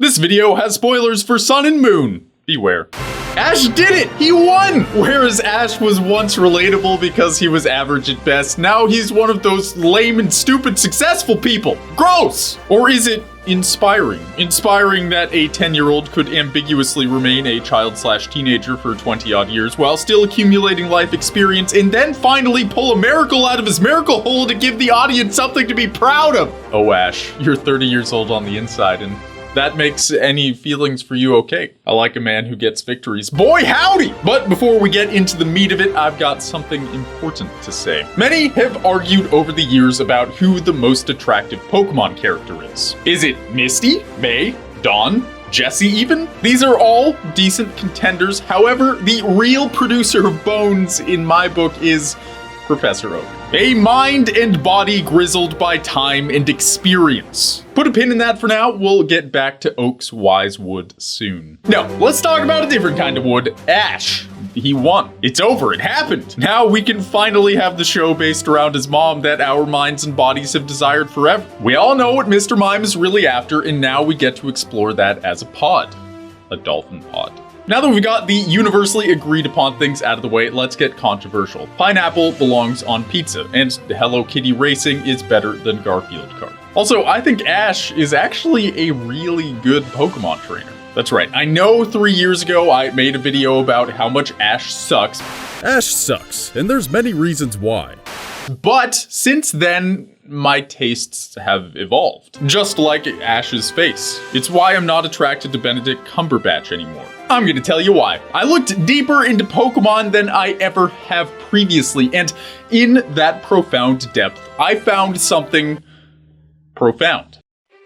This video has spoilers for Sun and Moon. Beware. Ash did it! He won! Whereas Ash was once relatable because he was average at best, now he's one of those lame and stupid successful people. Gross! Or is it inspiring? Inspiring that a 10-year-old could ambiguously remain a child/teenager for 20-odd years while still accumulating life experience and then finally pull a miracle out of his miracle hole to give the audience something to be proud of. Oh, Ash, you're 30 years old on the inside and that makes any feelings for you okay. I like a man who gets victories. Boy, howdy! But before we get into the meat of it, I've got something important to say. Many have argued over the years about who the most attractive Pokemon character is. Is it Misty, May, Dawn, Jessie even? These are all decent contenders. However, the real producer of bones in my book is Professor Oak. A mind and body grizzled by time and experience. Put a pin in that for now. We'll get back to Oak's wise wood soon. No, let's talk about a different kind of wood. Ash. He won. It's over. It happened. Now we can finally have the show based around his mom that our minds and bodies have desired forever. We all know what Mr. Mime is really after, and now we get to explore that as a pod. A dolphin pod. Now that we've got the universally agreed upon things out of the way, let's get controversial. Pineapple belongs on pizza, and Hello Kitty Racing is better than Garfield Kart. Also, I think Ash is actually a really good Pokemon trainer. That's right, I know 3 years ago I made a video about how much Ash sucks. Ash sucks, and there's many reasons why. But since then, my tastes have evolved. Just like Ash's face. It's why I'm not attracted to Benedict Cumberbatch anymore. I'm gonna tell you why. I looked deeper into Pokemon than I ever have previously, and in that profound depth, I found something profound.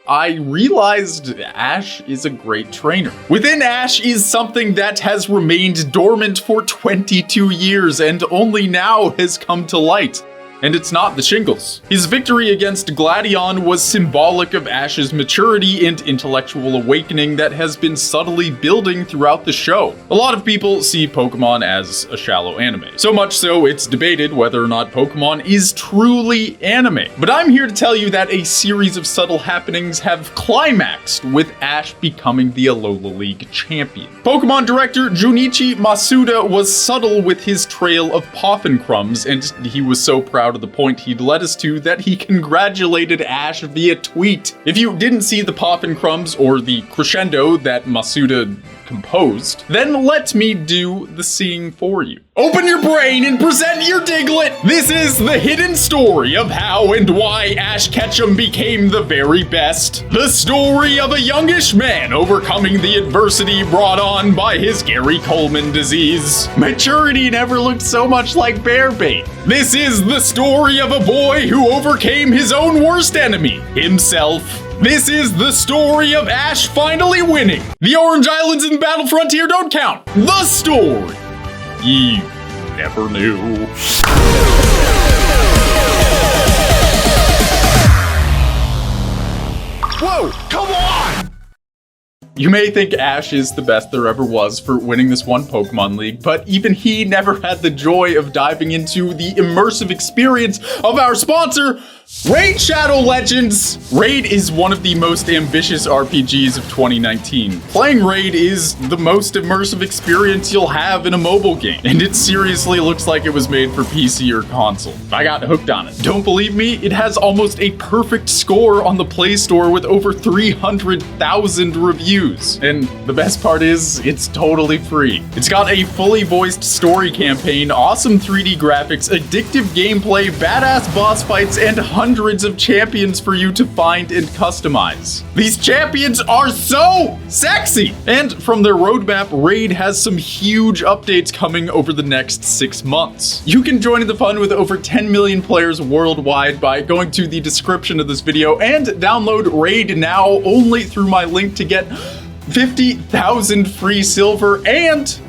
I realized Ash is a great trainer. Within Ash is something that has remained dormant for 22 years and only now has come to light. And it's not the shingles. His victory against Gladion was symbolic of Ash's maturity and intellectual awakening that has been subtly building throughout the show. A lot of people see Pokemon as a shallow anime. So much so, it's debated whether or not Pokemon is truly anime. But I'm here to tell you that a series of subtle happenings have climaxed with Ash becoming the Alola League champion. Pokemon director Junichi Masuda was subtle with his trail of Poffin crumbs, and he was so proud of the point he'd led us to that he congratulated Ash via tweet. If you didn't see the Poffin crumbs or the crescendo that Masuda composed, then let me do the seeing for you. Open your brain and present your Diglett! This is the hidden story of how and why Ash Ketchum became the very best. The story of a youngish man overcoming the adversity brought on by his Gary Coleman disease. Maturity never looked so much like bear bait. This is the story of a boy who overcame his own worst enemy, himself. This is the story of Ash finally winning. The Orange Islands in the Battle Frontier don't count. The story you never knew. Whoa, come on! You may think Ash is the best there ever was for winning this one Pokemon League, but even he never had the joy of diving into the immersive experience of our sponsor, Raid Shadow Legends! Raid is one of the most ambitious RPGs of 2019. Playing Raid is the most immersive experience you'll have in a mobile game, and it seriously looks like it was made for PC or console. I got hooked on it. Don't believe me? It has almost a perfect score on the Play Store with over 300,000 reviews. And the best part is, it's totally free. It's got a fully voiced story campaign, awesome 3D graphics, addictive gameplay, badass boss fights, and hundreds of champions for you to find and customize. These champions are so sexy! And from their roadmap, Raid has some huge updates coming over the next 6 months. You can join in the fun with over 10 million players worldwide by going to the description of this video and download Raid now only through my link to get 50,000 free silver and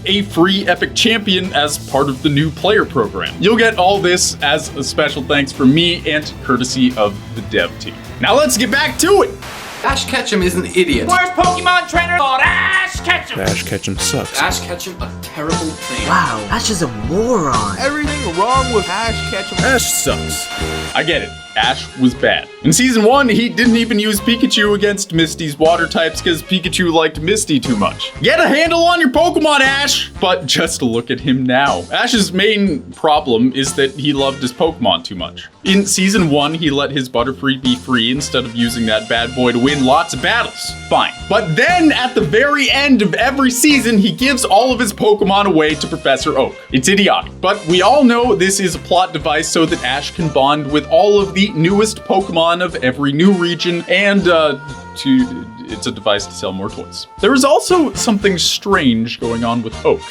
a free epic champion as part of the new player program. You'll get all this as a special thanks from me and courtesy of the dev team. Now let's get back to it. Ash Ketchum is an idiot. Worst Pokemon trainer called Ash Ketchum. Ash Ketchum sucks. Ash Ketchum, a terrible thing. Wow, Ash is a moron. Everything wrong with Ash Ketchum. Ash sucks. I get it. Ash was bad. In Season 1, he didn't even use Pikachu against Misty's water types because Pikachu liked Misty too much. Get a handle on your Pokemon, Ash! But just look at him now. Ash's main problem is that he loved his Pokemon too much. In Season 1, he let his Butterfree be free instead of using that bad boy to win lots of battles. Fine. But then, at the very end of every season, he gives all of his Pokemon away to Professor Oak. It's idiotic. But we all know this is a plot device so that Ash can bond with all of the newest Pokemon of every new region and, it's a device to sell more toys. There is also something strange going on with Oak.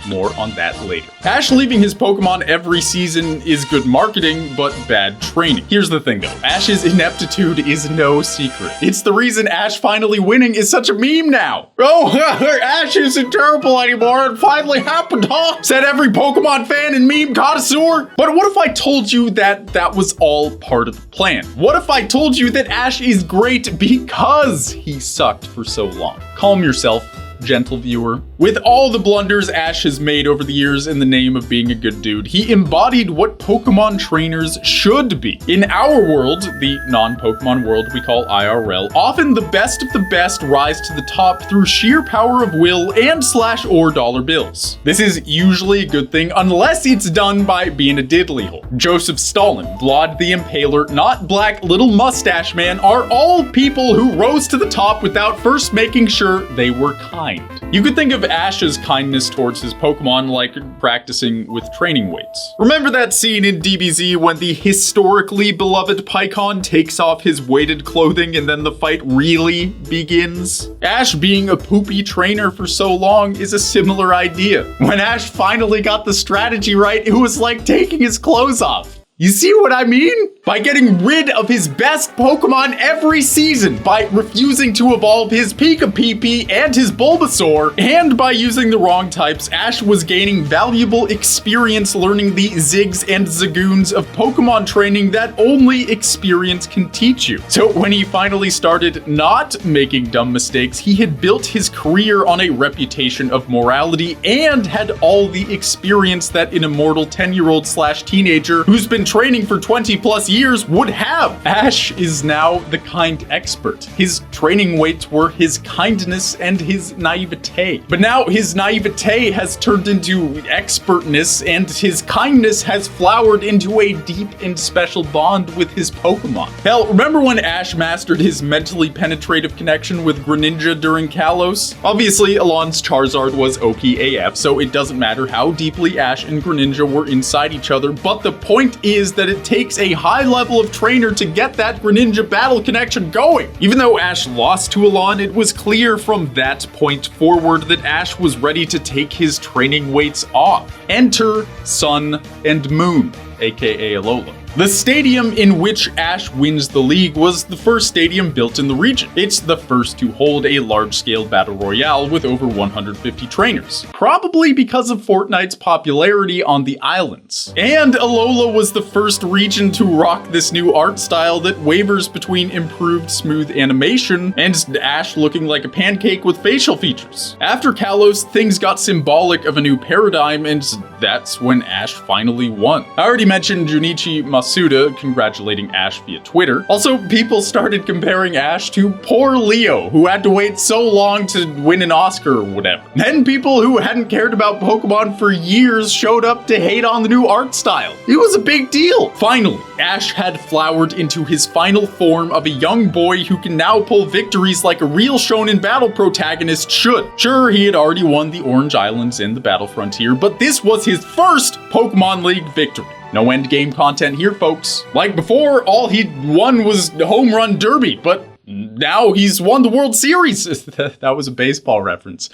More on that later. Ash leaving his Pokemon every season is good marketing, but bad training. Here's the thing though, Ash's ineptitude is no secret. It's the reason Ash finally winning is such a meme now. Oh, Ash isn't terrible anymore, it finally happened, huh? Said every Pokemon fan and meme connoisseur. But what if I told you that that was all part of the plan? What if I told you that Ash is great because he sucked for so long? Calm yourself, gentle viewer. With all the blunders Ash has made over the years in the name of being a good dude, he embodied what Pokemon trainers should be. In our world, the non-Pokemon world we call IRL, often the best of the best rise to the top through sheer power of will and /or dollar bills. This is usually a good thing unless it's done by being a diddly-hole. Joseph Stalin, Vlad the Impaler, Not Black, Little Mustache Man are all people who rose to the top without first making sure they were kind. You could think of Ash's kindness towards his Pokemon like practicing with training weights. Remember that scene in DBZ when the historically beloved Pycon takes off his weighted clothing and then the fight really begins? Ash being a poopy trainer for so long is a similar idea. When Ash finally got the strategy right, it was like taking his clothes off. You see what I mean? By getting rid of his best Pokemon every season, by refusing to evolve his Pika-Pee-Pee and his Bulbasaur, and by using the wrong types, Ash was gaining valuable experience learning the Ziggs and Zagoons of Pokemon training that only experience can teach you. So when he finally started not making dumb mistakes, he had built his career on a reputation of morality and had all the experience that an immortal 10-year-old/teenager who's been training for 20 plus years would have. Ash is now the kind expert. His training weights were his kindness and his naivete. But now his naivete has turned into expertness and his kindness has flowered into a deep and special bond with his Pokemon. Hell, remember when Ash mastered his mentally penetrative connection with Greninja during Kalos? Obviously, Alon's Charizard was OP AF, so it doesn't matter how deeply Ash and Greninja were inside each other, but the point is that it takes a high level of trainer to get that Greninja battle connection going. Even though Ash lost to Alon, it was clear from that point forward that Ash was ready to take his training weights off. Enter Sun and Moon, a.k.a. Alola. The stadium in which Ash wins the league was the first stadium built in the region. It's the first to hold a large-scale battle royale with over 150 trainers, probably because of Fortnite's popularity on the islands. And Alola was the first region to rock this new art style that wavers between improved smooth animation and Ash looking like a pancake with facial features. After Kalos, things got symbolic of a new paradigm, and that's when Ash finally won. I already mentioned Junichi Masuda congratulating Ash via Twitter. Also, people started comparing Ash to poor Leo, who had to wait so long to win an Oscar or whatever. Then people who hadn't cared about Pokemon for years showed up to hate on the new art style. It was a big deal. Finally, Ash had flowered into his final form of a young boy who can now pull victories like a real shonen battle protagonist should. Sure, he had already won the Orange Islands and the Battle Frontier, but this was his first Pokemon League victory. No endgame content here, folks. Like before, all he'd won was the Home Run Derby, but now he's won the World Series. That was a baseball reference.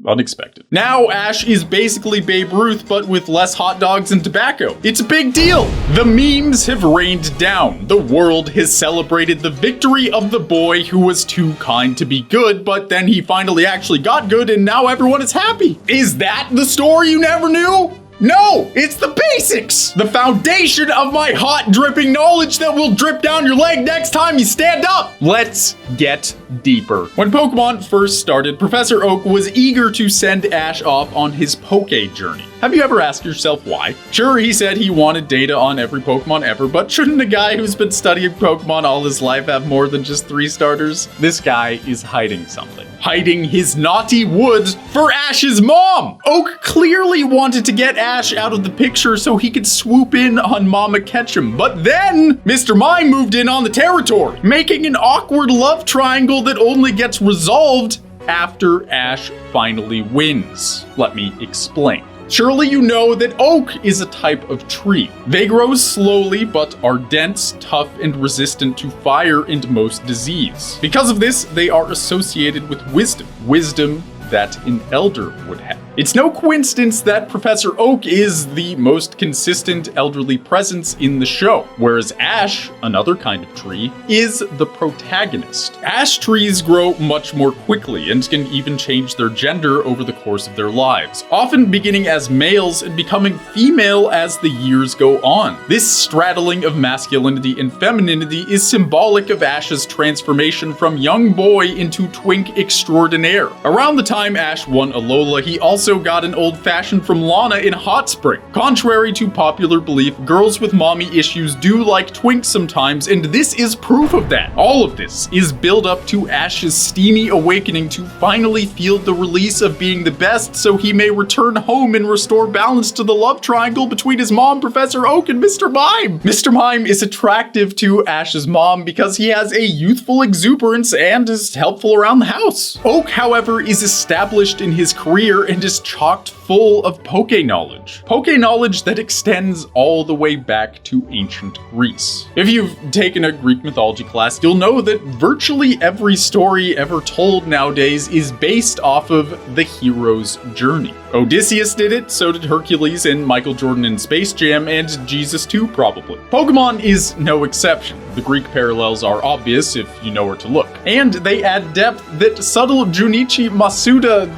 Unexpected. Now Ash is basically Babe Ruth, but with less hot dogs and tobacco. It's a big deal. The memes have rained down. The world has celebrated the victory of the boy who was too kind to be good, but then he finally actually got good and now everyone is happy. Is that the story you never knew? No, it's the basics! The foundation of my hot dripping knowledge that will drip down your leg next time you stand up! Let's get deeper. When Pokemon first started, Professor Oak was eager to send Ash off on his Poke journey. Have you ever asked yourself why? Sure, he said he wanted data on every Pokemon ever, but shouldn't a guy who's been studying Pokemon all his life have more than just 3 starters? This guy is hiding something. Hiding his naughty woods for Ash's mom! Oak clearly wanted to get Ash out of the picture so he could swoop in on Mama Ketchum, but then Mr. Mime moved in on the territory, making an awkward love triangle that only gets resolved after Ash finally wins. Let me explain. Surely you know that oak is a type of tree. They grow slowly but are dense, tough, and resistant to fire and most disease. Because of this, they are associated with wisdom. Wisdom that an elder would have. It's no coincidence that Professor Oak is the most consistent elderly presence in the show, whereas Ash, another kind of tree, is the protagonist. Ash trees grow much more quickly and can even change their gender over the course of their lives, often beginning as males and becoming female as the years go on. This straddling of masculinity and femininity is symbolic of Ash's transformation from young boy into twink extraordinaire. Around the time Ash won Alola, he also got an old-fashioned from Lana in Hot Spring. Contrary to popular belief, girls with mommy issues do like twinks sometimes, and this is proof of that. All of this is built up to Ash's steamy awakening to finally feel the release of being the best so he may return home and restore balance to the love triangle between his mom, Professor Oak, and Mr. Mime. Mr. Mime is attractive to Ash's mom because he has a youthful exuberance and is helpful around the house. Oak, however, is established in his career and is chocked full of Poke knowledge. Poke knowledge that extends all the way back to ancient Greece. If you've taken a Greek mythology class, you'll know that virtually every story ever told nowadays is based off of the hero's journey. Odysseus did it, so did Hercules and Michael Jordan in Space Jam, and Jesus too, probably. Pokemon is no exception. The Greek parallels are obvious if you know where to look. And they add depth that subtle Junichi Masuda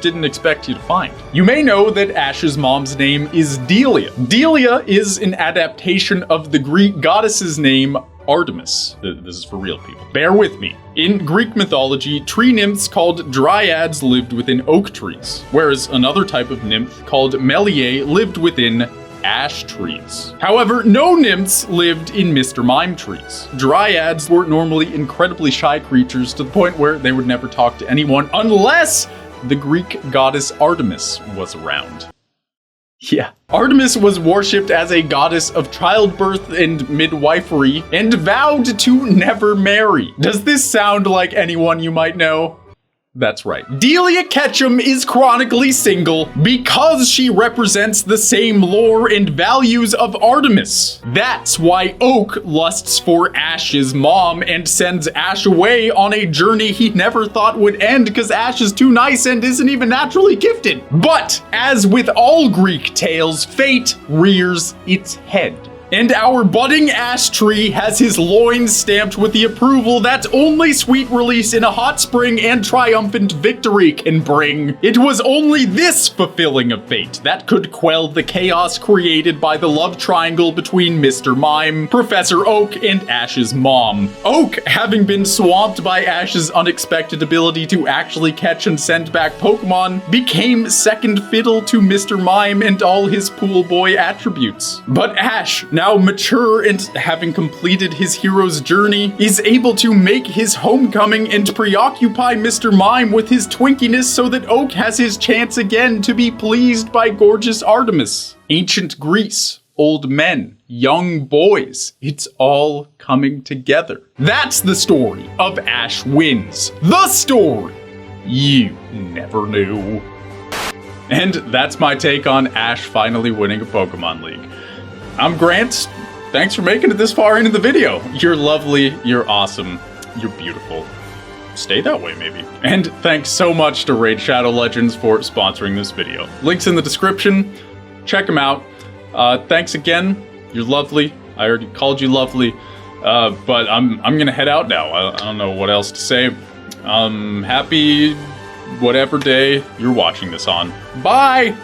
didn't expect you to find. You may know that Ash's mom's name is Delia. Delia is an adaptation of the Greek goddess's name Artemis. This is for real, people. Bear with me. In Greek mythology, tree nymphs called dryads lived within oak trees, whereas another type of nymph called Meliae lived within ash trees. However, no nymphs lived in Mr. Mime trees. Dryads were normally incredibly shy creatures to the point where they would never talk to anyone unless the Greek goddess Artemis was around. Yeah. Artemis was worshipped as a goddess of childbirth and midwifery and vowed to never marry. Does this sound like anyone you might know? That's right. Delia Ketchum is chronically single because she represents the same lore and values of Artemis. That's why Oak lusts for Ash's mom and sends Ash away on a journey he never thought would end because Ash is too nice and isn't even naturally gifted. But as with all Greek tales, fate rears its head. And our budding ash tree has his loins stamped with the approval that only sweet release in a hot spring and triumphant victory can bring. It was only this fulfilling of fate that could quell the chaos created by the love triangle between Mr. Mime, Professor Oak, and Ash's mom. Oak, having been swamped by Ash's unexpected ability to actually catch and send back Pokemon, became second fiddle to Mr. Mime and all his pool boy attributes. But Ash, now mature and having completed his hero's journey, is able to make his homecoming and preoccupy Mr. Mime with his twinkiness so that Oak has his chance again to be pleased by gorgeous Artemis. Ancient Greece, old men, young boys, it's all coming together. That's the story of Ash Wins. The story you never knew. And that's my take on Ash finally winning a Pokemon League. I'm Grant. Thanks for making it this far into the video. You're lovely, you're awesome, you're beautiful. Stay that way, maybe. And thanks so much to Raid Shadow Legends for sponsoring this video. Links in the description. Check them out. Thanks again. You're lovely. I already called you lovely. But I'm gonna head out now. I don't know what else to say. Happy whatever day you're watching this on. Bye!